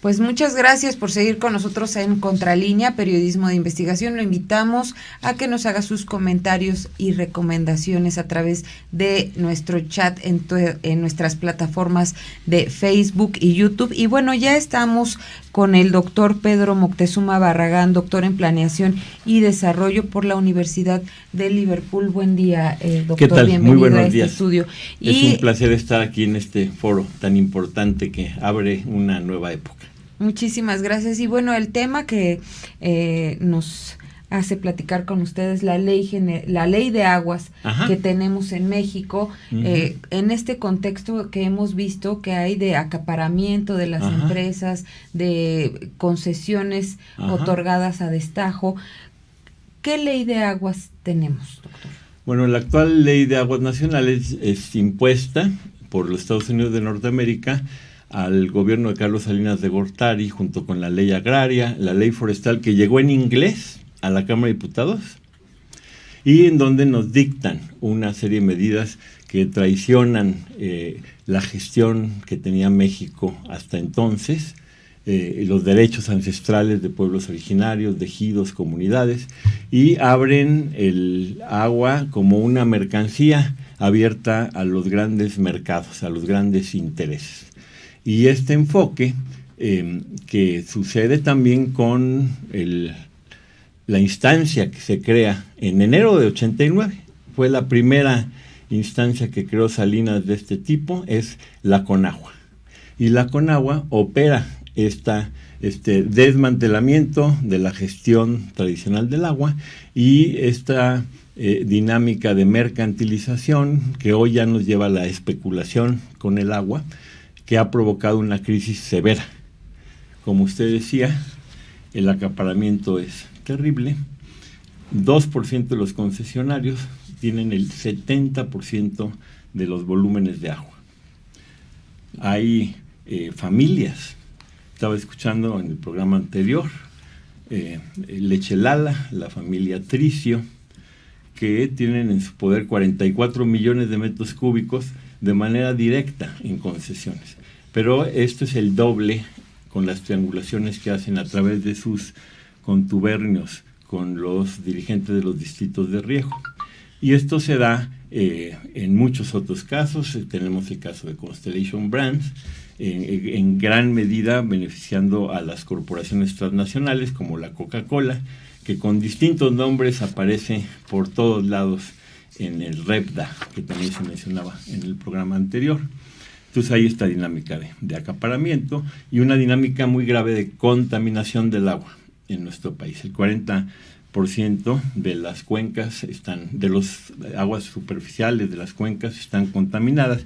Pues muchas gracias por seguir con nosotros en Contralínea, Periodismo de Investigación. Lo invitamos a que nos haga sus comentarios y recomendaciones a través de nuestro chat en nuestras plataformas de Facebook y YouTube. Y bueno, ya estamos con el doctor Pedro Moctezuma Barragán, doctor en Planeación y Desarrollo por la Universidad de Liverpool. Buen día, doctor. ¿Qué tal? Bienvenido. Muy buenos a este días. estudio. Es un placer estar aquí en este foro tan importante que abre una nueva época. Muchísimas gracias. Y bueno, el tema que nos hace platicar con ustedes, la ley de aguas que tenemos en México, en este contexto que hemos visto que hay de acaparamiento de las empresas, de concesiones otorgadas a destajo. ¿Qué ley de aguas tenemos, doctor? Bueno, la actual ley de aguas nacionales es impuesta por los Estados Unidos de Norteamérica al gobierno de Carlos Salinas de Gortari, junto con la ley agraria, la ley forestal, que llegó en inglés a la Cámara de Diputados, y en donde nos dictan una serie de medidas que traicionan la gestión que tenía México hasta entonces, los derechos ancestrales de pueblos originarios, de ejidos, comunidades, y abren el agua como una mercancía abierta a los grandes mercados, a los grandes intereses. Y este enfoque que sucede también con la instancia que se crea en enero de 89, fue la primera instancia que creó Salinas de este tipo, es la Conagua. Y la Conagua opera este desmantelamiento de la gestión tradicional del agua y esta dinámica de mercantilización que hoy ya nos lleva a la especulación con el agua, que ha provocado una crisis severa. Como usted decía, el acaparamiento es terrible. 2% de los concesionarios tienen el 70% de los volúmenes de agua. Hay familias, estaba escuchando en el programa anterior, Leche Lala, la familia Tricio, que tienen en su poder 44 millones de metros cúbicos de manera directa en concesiones. Pero esto es el doble con las triangulaciones que hacen a través de sus contubernios con los dirigentes de los distritos de riego. Y esto se da en muchos otros casos. Tenemos el caso de Constellation Brands, en gran medida beneficiando a las corporaciones transnacionales como la Coca-Cola, que con distintos nombres aparece por todos lados en el REPDA, que también se mencionaba en el programa anterior. Entonces hay esta dinámica de acaparamiento y una dinámica muy grave de contaminación del agua en nuestro país. El 40% de las cuencas de las aguas superficiales de las cuencas están contaminadas.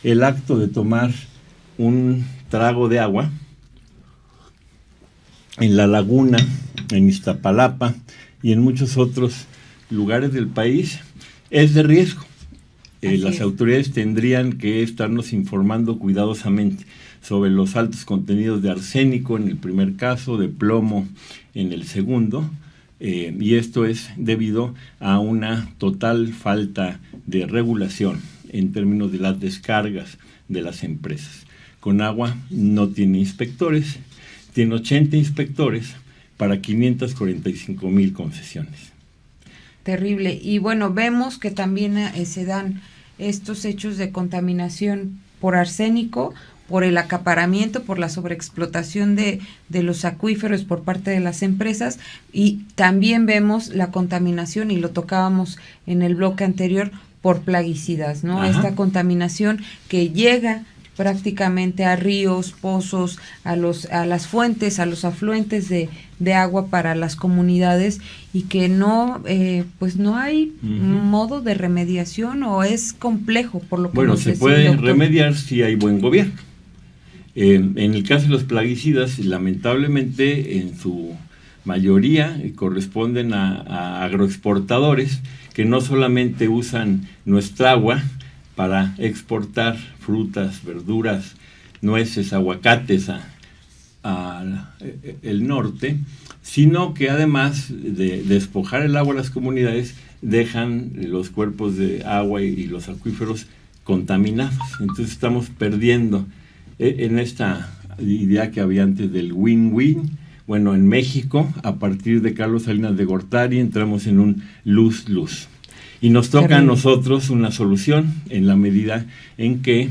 El acto de tomar un trago de agua en La Laguna, en Iztapalapa y en muchos otros lugares del país es de riesgo. Las autoridades tendrían que estarnos informando cuidadosamente sobre los altos contenidos de arsénico en el primer caso, de plomo en el segundo, y esto es debido a una total falta de regulación en términos de las descargas de las empresas. Conagua no tiene inspectores, tiene 80 inspectores para 545,000 concesiones. Terrible. Y bueno, vemos que también se dan estos hechos de contaminación por arsénico, por el acaparamiento, por la sobreexplotación de los acuíferos por parte de las empresas, y también vemos la contaminación, y lo tocábamos en el bloque anterior, por plaguicidas, ¿no? Esta contaminación que llega prácticamente a ríos, pozos, a las fuentes, a los afluentes de agua para las comunidades, y que no hay modo de remediación, o es complejo por lo que nos decía, se puede doctor. Remediar si hay buen gobierno. En el caso de los plaguicidas, lamentablemente en su mayoría corresponden a agroexportadores que no solamente usan nuestra agua para exportar frutas, verduras, nueces, aguacates a el norte, sino que además de despojar el agua a las comunidades, dejan los cuerpos de agua y los acuíferos contaminados. Entonces estamos perdiendo en esta idea que había antes del win-win. Bueno, en México, a partir de Carlos Salinas de Gortari, entramos en un lose-lose. Y nos toca a nosotros una solución en la medida en que,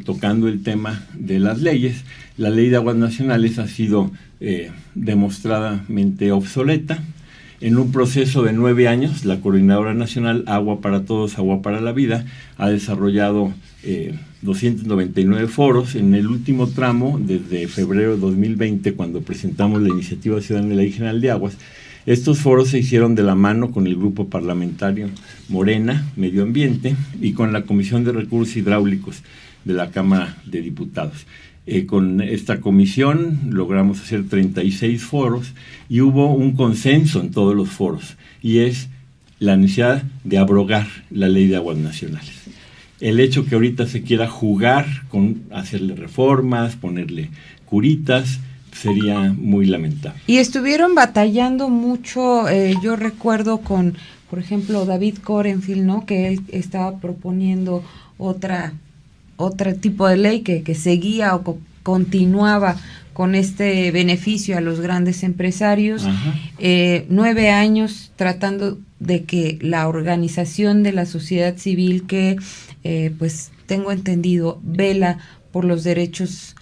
tocando el tema de las leyes, la Ley de Aguas Nacionales ha sido demostradamente obsoleta. En un proceso de 9 años, la Coordinadora Nacional Agua para Todos, Agua para la Vida ha desarrollado 299 foros. En el último tramo, desde febrero de 2020, cuando presentamos la Iniciativa Ciudadana de Ley General de Aguas, estos foros se hicieron de la mano con el grupo parlamentario Morena, Medio Ambiente, y con la Comisión de Recursos Hidráulicos de la Cámara de Diputados. Con esta comisión logramos hacer 36 foros y hubo un consenso en todos los foros, y es la necesidad de abrogar la Ley de Aguas Nacionales. El hecho que ahorita se quiera jugar con hacerle reformas, ponerle curitas, sería muy lamentable. Y estuvieron batallando mucho, yo recuerdo con, por ejemplo, David Korenfield, ¿no? Que él estaba proponiendo otro tipo de ley que seguía o continuaba con este beneficio a los grandes empresarios. 9 años tratando de que la organización de la sociedad civil que, pues tengo entendido, vela por los derechos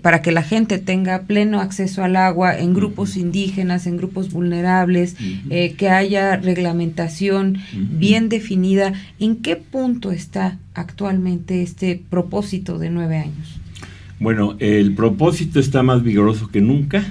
para que la gente tenga pleno acceso al agua en grupos indígenas, en grupos vulnerables, que haya reglamentación bien definida. ¿En qué punto está actualmente este propósito de 9 años? Bueno, el propósito está más vigoroso que nunca,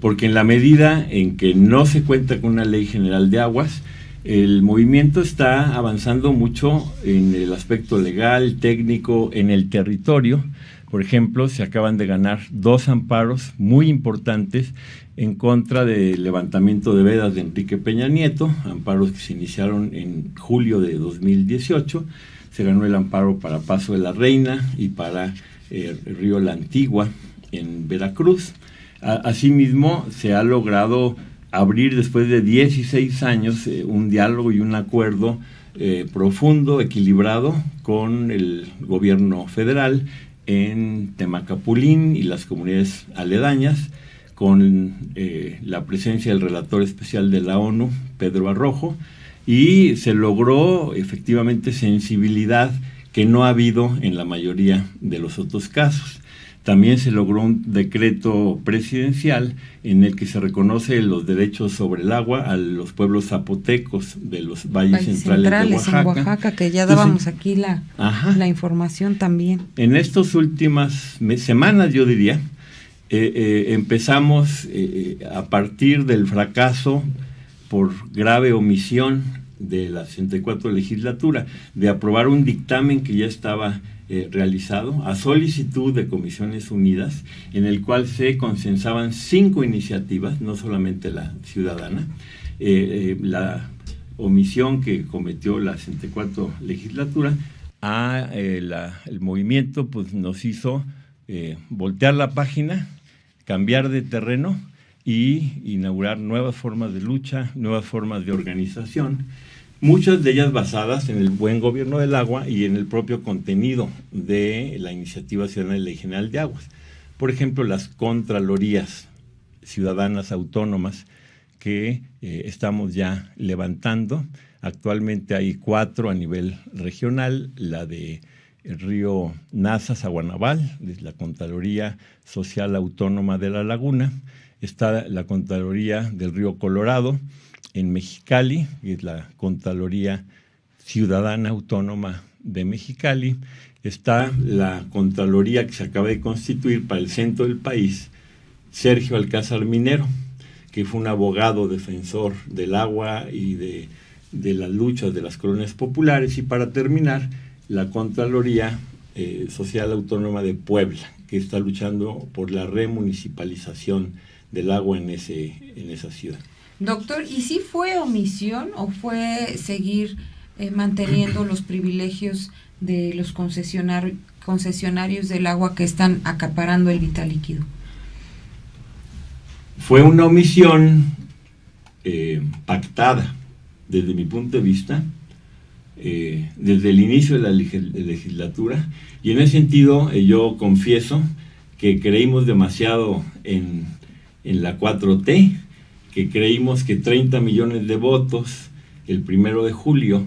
porque en la medida en que no se cuenta con una ley general de aguas, el movimiento está avanzando mucho en el aspecto legal, técnico, en el territorio. Por ejemplo, se acaban de ganar 2 amparos muy importantes en contra del levantamiento de vedas de Enrique Peña Nieto, amparos que se iniciaron en julio de 2018. Se ganó el amparo para Paso de la Reina y para Río La Antigua en Veracruz. Asimismo, se ha logrado abrir después de 16 años un diálogo y un acuerdo profundo, equilibrado con el gobierno federal en Temacapulín y las comunidades aledañas, con la presencia del relator especial de la ONU, Pedro Arrojo, y se logró efectivamente sensibilidad que no ha habido en la mayoría de los otros casos. También se logró un decreto presidencial en el que se reconoce los derechos sobre el agua a los pueblos zapotecos de los valles centrales de Oaxaca. En Oaxaca, que ya dábamos aquí la información también. En estas últimas semanas, yo diría, empezamos a partir del fracaso por grave omisión de la 64 legislatura de aprobar un dictamen que ya estaba realizado a solicitud de Comisiones Unidas, en el cual se consensaban 5 iniciativas, no solamente la ciudadana. La omisión que cometió la 64 legislatura el movimiento pues nos hizo voltear la página, cambiar de terreno y inaugurar nuevas formas de lucha, nuevas formas de organización, muchas de ellas basadas en el buen gobierno del agua y en el propio contenido de la Iniciativa Ciudadana de Ley General de Aguas. Por ejemplo, las contralorías ciudadanas autónomas que estamos ya levantando. Actualmente hay 4 a nivel regional: la de el río Nazas, Aguanaval, la Contraloría Social Autónoma de La Laguna. Está la Contraloría del río Colorado en Mexicali, que es la Contraloría Ciudadana Autónoma de Mexicali. Está la Contraloría que se acaba de constituir para el centro del país, Sergio Alcázar Minero, que fue un abogado defensor del agua y de las luchas de las colonias populares. Y para terminar, la Contraloría Social Autónoma de Puebla, que está luchando por la remunicipalización del agua en esa ciudad. Doctor, ¿y si fue omisión o fue seguir manteniendo los privilegios de los concesionarios del agua que están acaparando el vital líquido? Fue una omisión pactada, desde mi punto de vista, desde el inicio de la legislatura, y en ese sentido yo confieso que creímos demasiado en la 4T, que creímos que 30 millones de votos el 1 de julio,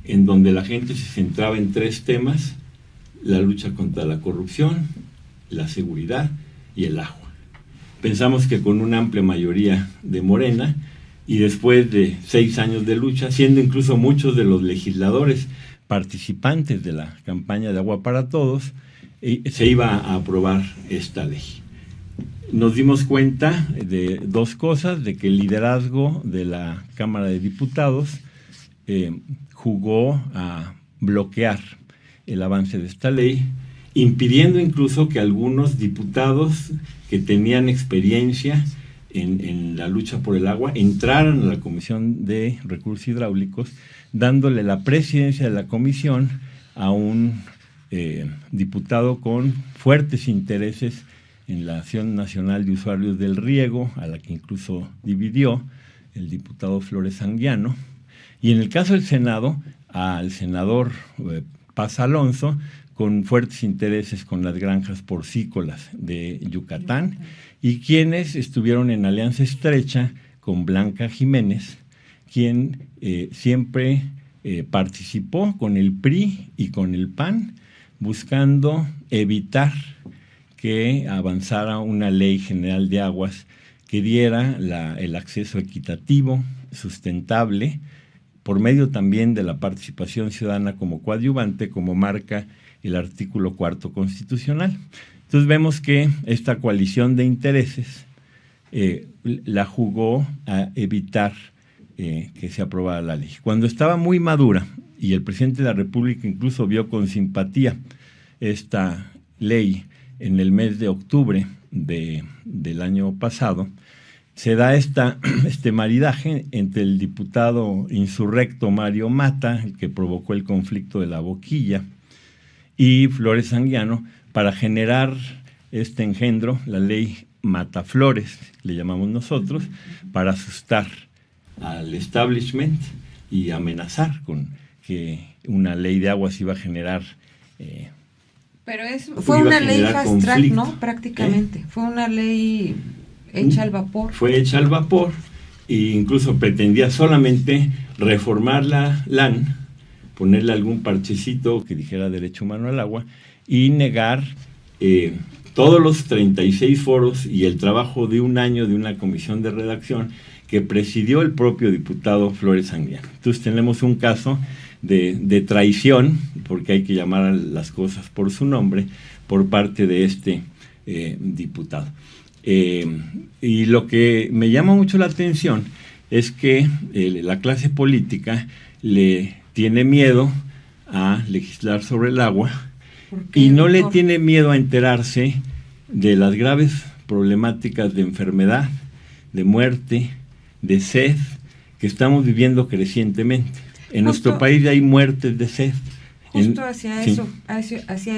en donde la gente se centraba en 3 temas: la lucha contra la corrupción, la seguridad y el agua. Pensamos que con una amplia mayoría de Morena, y después de 6 años de lucha, siendo incluso muchos de los legisladores participantes de la campaña de Agua para Todos, se iba a aprobar esta ley. Nos dimos cuenta de 2 cosas: de que el liderazgo de la Cámara de Diputados jugó a bloquear el avance de esta ley, impidiendo incluso que algunos diputados que tenían experiencia en la lucha por el agua entraran a la Comisión de Recursos Hidráulicos, dándole la presidencia de la comisión a un diputado con fuertes intereses en la Acción Nacional de Usuarios del Riego, a la que incluso dividió, el diputado Flores Anguiano. Y en el caso del Senado, al senador Paz Alonso, con fuertes intereses con las granjas porcícolas de Yucatán, y quienes estuvieron en alianza estrecha con Blanca Jiménez, quien siempre participó con el PRI y con el PAN, buscando evitar que avanzara una ley general de aguas que diera el acceso equitativo, sustentable, por medio también de la participación ciudadana como coadyuvante, como marca el artículo 4 constitucional. Entonces vemos que esta coalición de intereses la jugó a evitar que se aprobara la ley. Cuando estaba muy madura, y el presidente de la República incluso vio con simpatía esta ley en el mes de octubre del año pasado, se da este maridaje entre el diputado insurrecto Mario Mata, el que provocó el conflicto de la Boquilla, y Flores Anguiano, para generar este engendro, la ley Mataflores, le llamamos nosotros, para asustar al establishment y amenazar con que una ley de aguas iba a generar... Pero fue una ley fast track, ¿no? Prácticamente. Fue una ley hecha al vapor. Fue hecha al vapor, e incluso pretendía solamente reformar la LAN, ponerle algún parchecito que dijera derecho humano al agua, y negar todos los 36 foros y el trabajo de un año de una comisión de redacción que presidió el propio diputado Flores Anguiano. Entonces tenemos un caso de traición, porque hay que llamar a las cosas por su nombre, por parte de este diputado. Y lo que me llama mucho la atención es que la clase política le tiene miedo a legislar sobre el agua y no le tiene miedo a enterarse de las graves problemáticas de enfermedad, de muerte, de sed que estamos viviendo crecientemente. En nuestro país hay muertes de sed. Justo hacia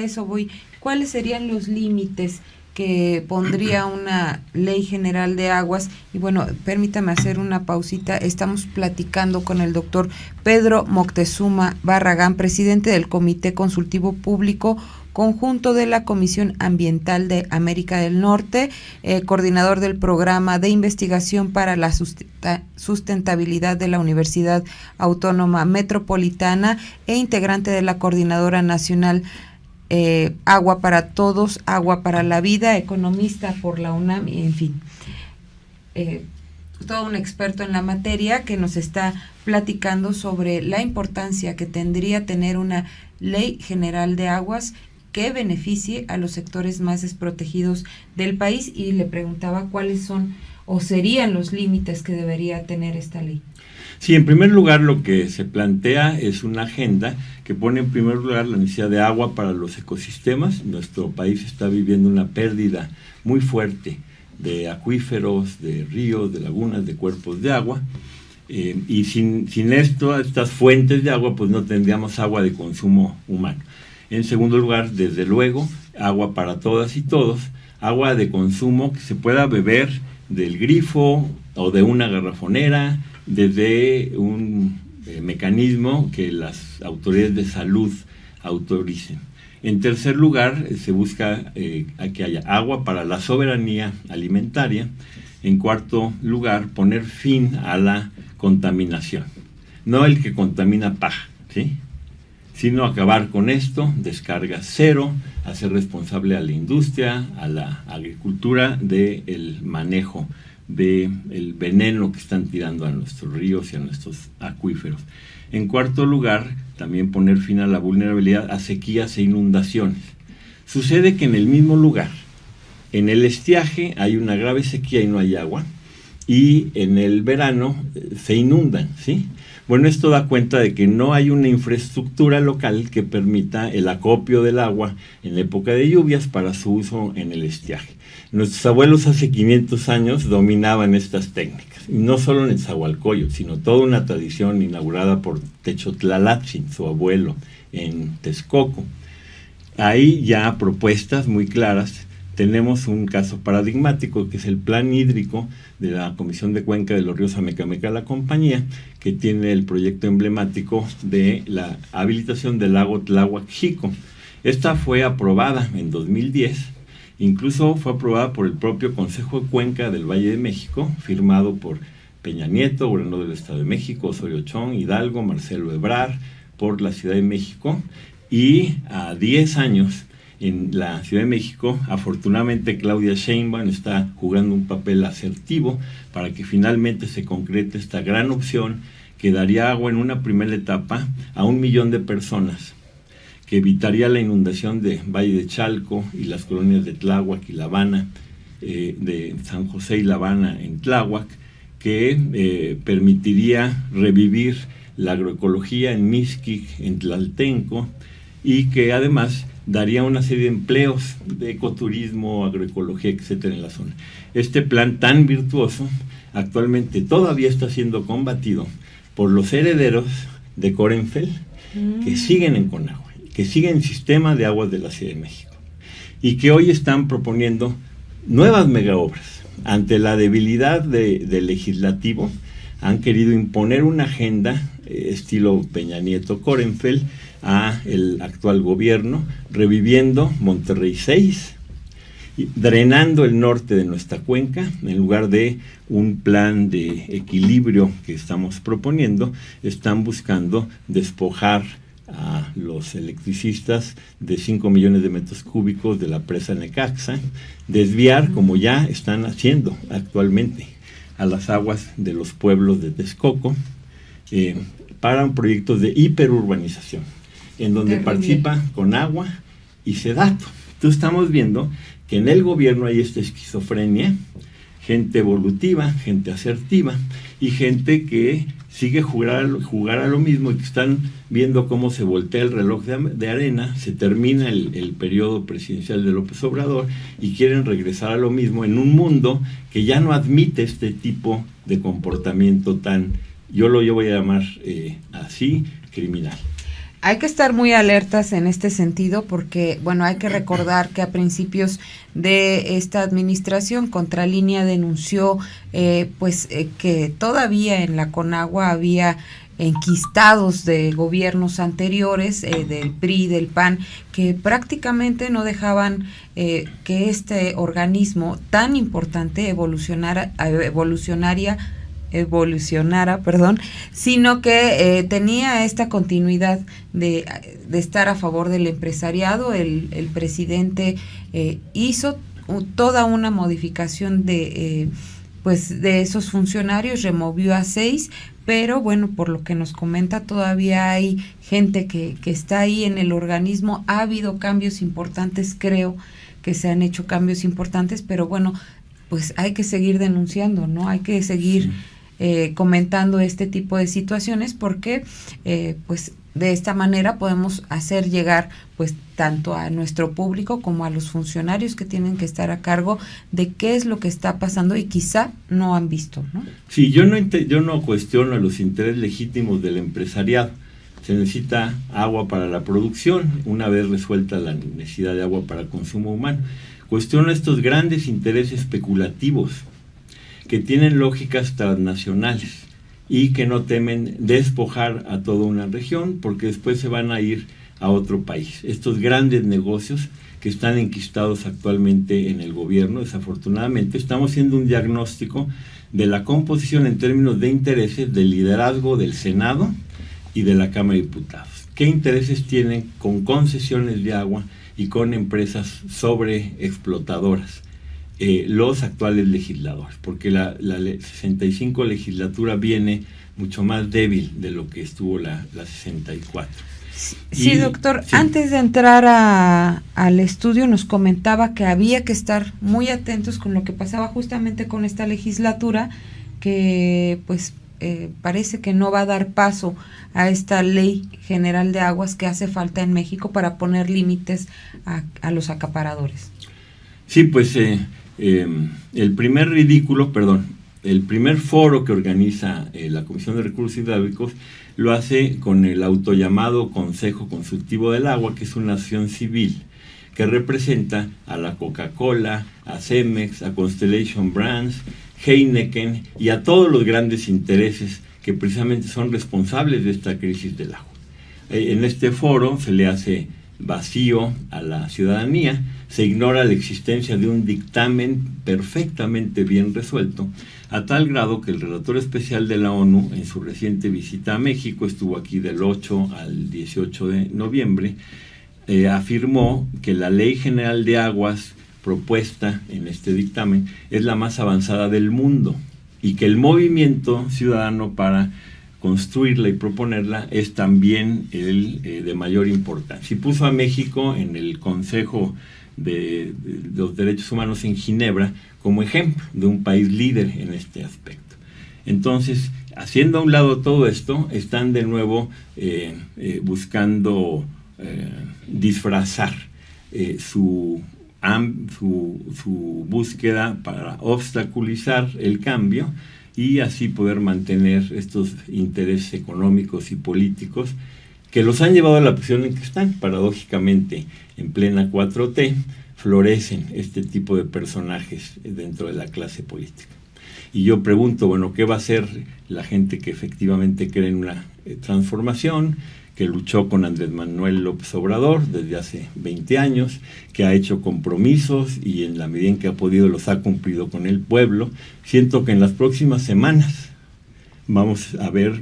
eso voy. ¿Cuáles serían los límites que pondría una ley general de aguas? Y bueno, permítame hacer una pausita. Estamos platicando con el doctor Pedro Moctezuma Barragán, presidente del Comité Consultivo Público Conjunto de la Comisión Ambiental de América del Norte, coordinador del Programa de Investigación para la Sustentabilidad de la Universidad Autónoma Metropolitana e integrante de la Coordinadora Nacional Agua para Todos, Agua para la Vida, economista por la UNAM, y en fin, todo un experto en la materia que nos está platicando sobre la importancia que tendría tener una ley general de aguas que beneficie a los sectores más desprotegidos del país, y le preguntaba cuáles son o serían los límites que debería tener esta ley. Sí, en primer lugar lo que se plantea es una agenda que pone en primer lugar la necesidad de agua para los ecosistemas. Nuestro país está viviendo una pérdida muy fuerte de acuíferos, de ríos, de lagunas, de cuerpos de agua, y sin estas fuentes de agua pues no tendríamos agua de consumo humano. En segundo lugar, desde luego, agua para todas y todos, agua de consumo que se pueda beber del grifo o de una garrafonera, desde un mecanismo que las autoridades de salud autoricen. En tercer lugar, se busca que haya agua para la soberanía alimentaria. En cuarto lugar, poner fin a la contaminación. No el que contamina paga, ¿sí?, sino acabar con esto, descarga cero, hacer responsable a la industria, a la agricultura del manejo del veneno que están tirando a nuestros ríos y a nuestros acuíferos. En cuarto lugar, también poner fin a la vulnerabilidad a sequías e inundaciones. Sucede que en el mismo lugar, en el estiaje hay una grave sequía y no hay agua, y en el verano se inundan, ¿sí? Bueno, esto da cuenta de que no hay una infraestructura local que permita el acopio del agua en época de lluvias para su uso en el estiaje. Nuestros abuelos hace 500 años dominaban estas técnicas, y no solo en Nezahualcóyotl, sino toda una tradición inaugurada por Techotlalatzin, su abuelo, en Texcoco. Hay ya propuestas muy claras. Tenemos un caso paradigmático que es el plan hídrico de la Comisión de Cuenca de los Ríos Amecameca, la compañía, que tiene el proyecto emblemático de la habilitación del lago Tláhuac-Xico. Esta fue aprobada en 2010, incluso fue aprobada por el propio Consejo de Cuenca del Valle de México, firmado por Peña Nieto, gobernador del Estado de México, Osorio Chong, Hidalgo, Marcelo Ebrard, por la Ciudad de México, y a 10 años en la Ciudad de México, afortunadamente Claudia Sheinbaum está jugando un papel asertivo para que finalmente se concrete esta gran opción que daría agua en una primera etapa a 1 millón de personas, que evitaría la inundación de Valle de Chalco y las colonias de Tláhuac y La Habana, de San José y La Habana en Tláhuac, que permitiría revivir la agroecología en Mixquic, en Tlaltenco, y que además daría una serie de empleos de ecoturismo, agroecología, etcétera, en la zona. Este plan tan virtuoso actualmente todavía está siendo combatido por los herederos de Corenfel, que siguen en Conagua, que siguen el sistema de aguas de la Ciudad de México, y que hoy están proponiendo nuevas megaobras. Ante la debilidad del legislativo, han querido imponer una agenda estilo Peña Nieto Corenfel a el actual gobierno, reviviendo Monterrey 6, drenando el norte de nuestra cuenca. En lugar de un plan de equilibrio que estamos proponiendo, están buscando despojar a los electricistas de 5 millones de metros cúbicos de la presa Necaxa, desviar, como ya están haciendo actualmente, a las aguas de los pueblos de Texcoco, para un proyecto de hiperurbanización, en donde participa Conagua y Sedato. Entonces estamos viendo que en el gobierno hay esta esquizofrenia, gente evolutiva, gente asertiva, y gente que sigue jugar a lo mismo, y que están viendo cómo se voltea el reloj de arena, se termina el periodo presidencial de López Obrador, y quieren regresar a lo mismo en un mundo que ya no admite este tipo de comportamiento tan, yo voy a llamar así, criminal. Hay que estar muy alertas en este sentido porque, bueno, hay que recordar que a principios de esta administración Contralínea denunció que todavía en la Conagua había enquistados de gobiernos anteriores, del PRI, del PAN, que prácticamente no dejaban que este organismo tan importante evolucionara, sino que tenía esta continuidad de estar a favor del empresariado. El presidente hizo toda una modificación de esos funcionarios, removió a 6, pero bueno, por lo que nos comenta, todavía hay gente que está ahí en el organismo. Ha habido cambios importantes, creo que se han hecho cambios importantes, pero bueno, pues hay que seguir denunciando, ¿no? Hay que seguir comentando este tipo de situaciones porque de esta manera podemos hacer llegar pues tanto a nuestro público como a los funcionarios que tienen que estar a cargo de qué es lo que está pasando y quizá no han visto, ¿no? Sí, yo no cuestiono los intereses legítimos del empresariado. Se necesita agua para la producción, una vez resuelta la necesidad de agua para consumo humano. Cuestiono estos grandes intereses especulativos que tienen lógicas transnacionales y que no temen despojar a toda una región, porque después se van a ir a otro país. Estos grandes negocios que están enquistados actualmente en el gobierno, desafortunadamente, estamos haciendo un diagnóstico de la composición en términos de intereses del liderazgo del Senado y de la Cámara de Diputados. ¿Qué intereses tienen con concesiones de agua y con empresas sobreexplotadoras los actuales legisladores? Porque la 65 legislatura viene mucho más débil de lo que estuvo la 64. Sí, doctor, sí. Antes de entrar al estudio nos comentaba que había que estar muy atentos con lo que pasaba justamente con esta legislatura, que pues parece que no va a dar paso a esta ley general de aguas que hace falta en México para poner límites a los acaparadores. Sí, pues el primer foro que organiza la Comisión de Recursos Hidráulicos lo hace con el autollamado Consejo Consultivo del Agua, que es una asociación civil que representa a la Coca-Cola, a Cemex, a Constellation Brands, Heineken y a todos los grandes intereses que precisamente son responsables de esta crisis del agua. En este foro se le hace vacío a la ciudadanía, se ignora la existencia de un dictamen perfectamente bien resuelto, a tal grado que el relator especial de la ONU, en su reciente visita a México, estuvo aquí del 8 al 18 de noviembre, afirmó que la Ley General de Aguas propuesta en este dictamen es la más avanzada del mundo y que el movimiento ciudadano para construirla y proponerla es también el de mayor importancia. Y puso a México en el Consejo de los Derechos Humanos en Ginebra como ejemplo de un país líder en este aspecto. Entonces, haciendo a un lado todo esto, están de nuevo buscando disfrazar su búsqueda para obstaculizar el cambio y así poder mantener estos intereses económicos y políticos que los han llevado a la posición en que están. Paradójicamente, en plena 4T, florecen este tipo de personajes dentro de la clase política. Y yo pregunto, bueno, ¿qué va a hacer la gente que efectivamente cree en una transformación, que luchó con Andrés Manuel López Obrador desde hace 20 años, que ha hecho compromisos y en la medida en que ha podido los ha cumplido con el pueblo? Siento que en las próximas semanas vamos a ver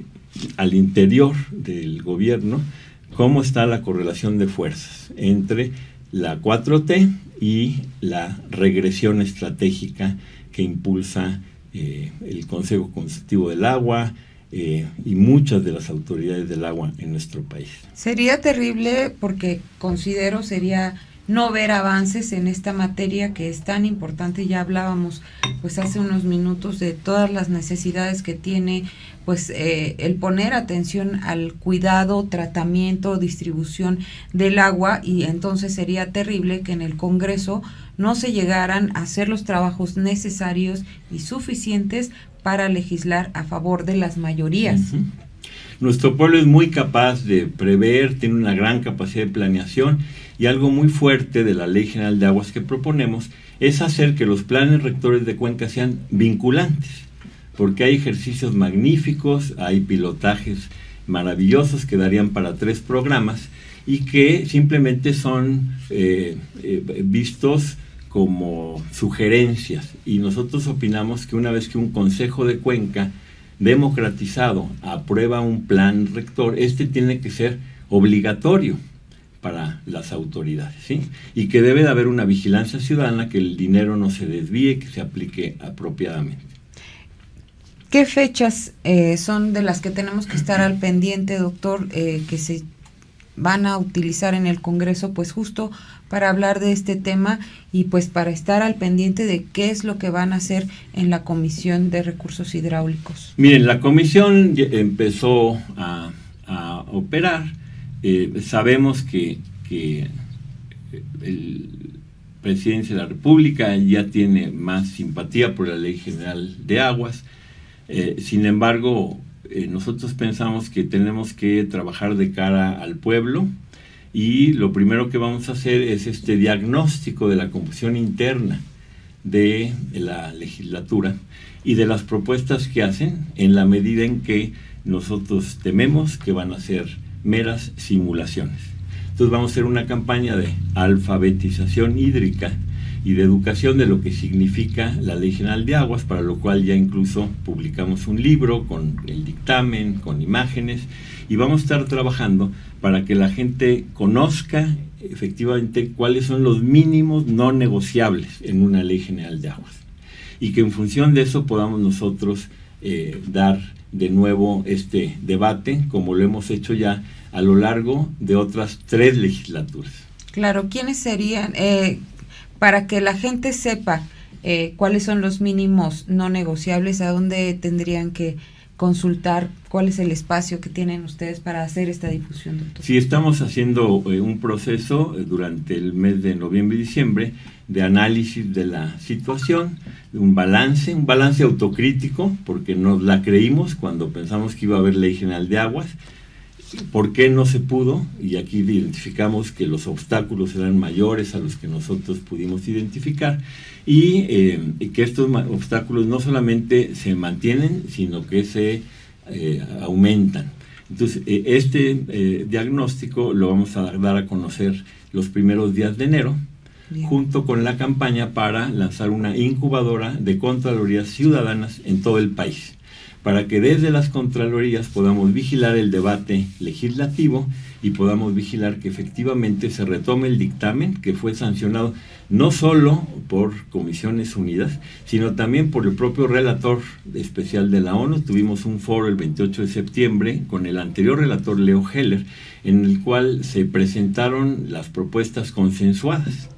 al interior del gobierno cómo está la correlación de fuerzas entre la 4T y la regresión estratégica que impulsa el Consejo Consultivo del Agua, y muchas de las autoridades del agua en nuestro país. Sería terrible porque considero sería no ver avances en esta materia que es tan importante. Ya hablábamos pues hace unos minutos de todas las necesidades que tiene pues el poner atención al cuidado, tratamiento, distribución del agua, y entonces sería terrible que en el Congreso no se llegaran a hacer los trabajos necesarios y suficientes para legislar a favor de las mayorías. Uh-huh. Nuestro pueblo es muy capaz de prever, tiene una gran capacidad de planeación, y algo muy fuerte de la Ley General de Aguas que proponemos es hacer que los planes rectores de cuenca sean vinculantes, porque hay ejercicios magníficos, hay pilotajes maravillosos que darían para 3 programas y que simplemente son vistos como sugerencias, y nosotros opinamos que una vez que un consejo de cuenca democratizado aprueba un plan rector, este tiene que ser obligatorio para las autoridades, ¿sí? Y que debe de haber una vigilancia ciudadana, que el dinero no se desvíe, que se aplique apropiadamente. ¿Qué fechas son de las que tenemos que estar al pendiente, doctor, que se van a utilizar en el Congreso, pues justo para hablar de este tema y pues para estar al pendiente de qué es lo que van a hacer en la Comisión de Recursos Hidráulicos? Miren, la comisión empezó a operar. Sabemos que el presidente de la República ya tiene más simpatía por la Ley General de Aguas. Sin embargo, nosotros pensamos que tenemos que trabajar de cara al pueblo, y lo primero que vamos a hacer es este diagnóstico de la composición interna de la legislatura y de las propuestas que hacen, en la medida en que nosotros tememos que van a ser meras simulaciones. Entonces vamos a hacer una campaña de alfabetización hídrica y de educación de lo que significa la Ley General de Aguas, para lo cual ya incluso publicamos un libro con el dictamen, con imágenes, y vamos a estar trabajando para que la gente conozca efectivamente cuáles son los mínimos no negociables en una Ley General de Aguas, y que en función de eso podamos nosotros dar de nuevo este debate, como lo hemos hecho ya a lo largo de otras 3 legislaturas. Claro, ¿quiénes serían, para que la gente sepa cuáles son los mínimos no negociables, a dónde tendrían que consultar, cuál es el espacio que tienen ustedes para hacer esta difusión, doctor? Sí, estamos haciendo un proceso durante el mes de noviembre y diciembre de análisis de la situación, un balance autocrítico, porque nos la creímos cuando pensamos que iba a haber Ley General de Aguas. ¿Por qué no se pudo? Y aquí identificamos que los obstáculos eran mayores a los que nosotros pudimos identificar, y que estos obstáculos no solamente se mantienen, sino que se aumentan. Entonces, este diagnóstico lo vamos a dar a conocer los primeros días de enero, bien, junto con la campaña para lanzar una incubadora de contralorías ciudadanas en todo el país, para que desde las contralorías podamos vigilar el debate legislativo y podamos vigilar que efectivamente se retome el dictamen que fue sancionado no solo por Comisiones Unidas, sino también por el propio relator especial de la ONU. Tuvimos un foro el 28 de septiembre con el anterior relator Leo Heller, en el cual se presentaron las propuestas consensuadas.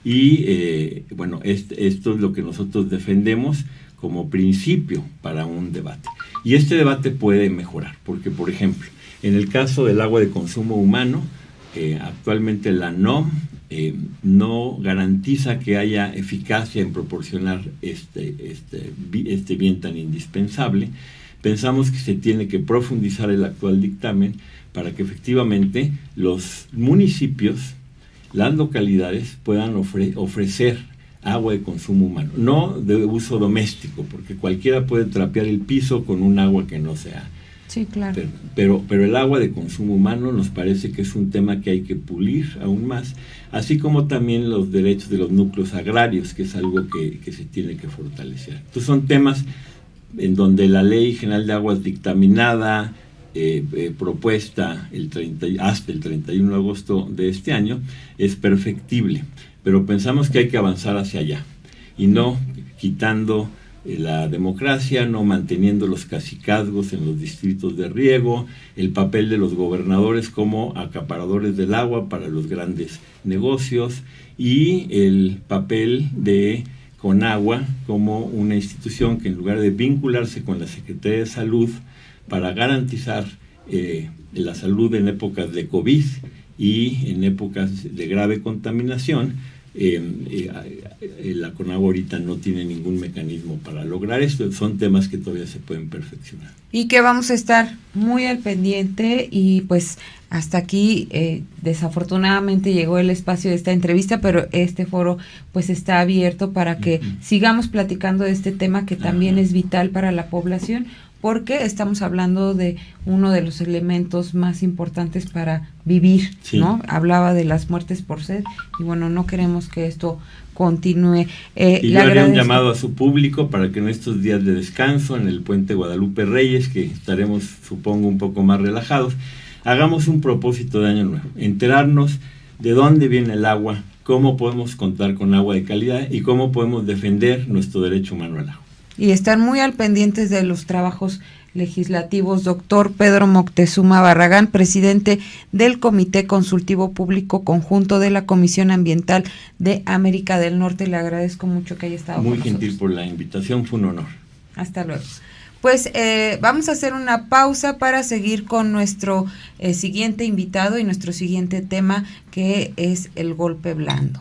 Y bueno, esto es lo que nosotros defendemos como principio para un debate. Y este debate puede mejorar, porque, por ejemplo, en el caso del agua de consumo humano, actualmente la NOM no garantiza que haya eficacia en proporcionar este bien tan indispensable. Pensamos que se tiene que profundizar el actual dictamen para que efectivamente los municipios, las localidades puedan ofrecer agua de consumo humano, no de uso doméstico, porque cualquiera puede trapear el piso con un agua que no sea. Sí, claro. Pero el agua de consumo humano nos parece que es un tema que hay que pulir aún más, así como también los derechos de los núcleos agrarios, que es algo que se tiene que fortalecer. Entonces son temas en donde la Ley General de Aguas dictaminada, propuesta hasta el 31 de agosto de este año, es perfectible, pero pensamos que hay que avanzar hacia allá, y no quitando la democracia, no manteniendo los cacicazgos en los distritos de riego, el papel de los gobernadores como acaparadores del agua para los grandes negocios, y el papel de Conagua como una institución que, en lugar de vincularse con la Secretaría de Salud para garantizar la salud en épocas de COVID y en épocas de grave contaminación, la Conagua ahorita no tiene ningún mecanismo para lograr esto. Son temas que todavía se pueden perfeccionar. Y que vamos a estar muy al pendiente, y pues hasta aquí desafortunadamente llegó el espacio de esta entrevista, pero este foro pues está abierto para que sigamos platicando de este tema que también es vital para la población, porque estamos hablando de uno de los elementos más importantes para vivir, sí, ¿no? Hablaba de las muertes por sed, y bueno, no queremos que esto continúe. Y yo haré un llamado a su público para que en estos días de descanso, en el Puente Guadalupe Reyes, que estaremos, supongo, un poco más relajados, hagamos un propósito de año nuevo, enterarnos de dónde viene el agua, cómo podemos contar con agua de calidad y cómo podemos defender nuestro derecho humano al agua. Y estar muy al pendientes de los trabajos legislativos. Doctor Pedro Moctezuma Barragán, presidente del Comité Consultivo Público Conjunto de la Comisión Ambiental de América del Norte, le agradezco mucho que haya estado muy con nosotros. Muy gentil por la invitación, fue un honor. Hasta luego. Pues vamos a hacer una pausa para seguir con nuestro siguiente invitado y nuestro siguiente tema, que es el golpe blando.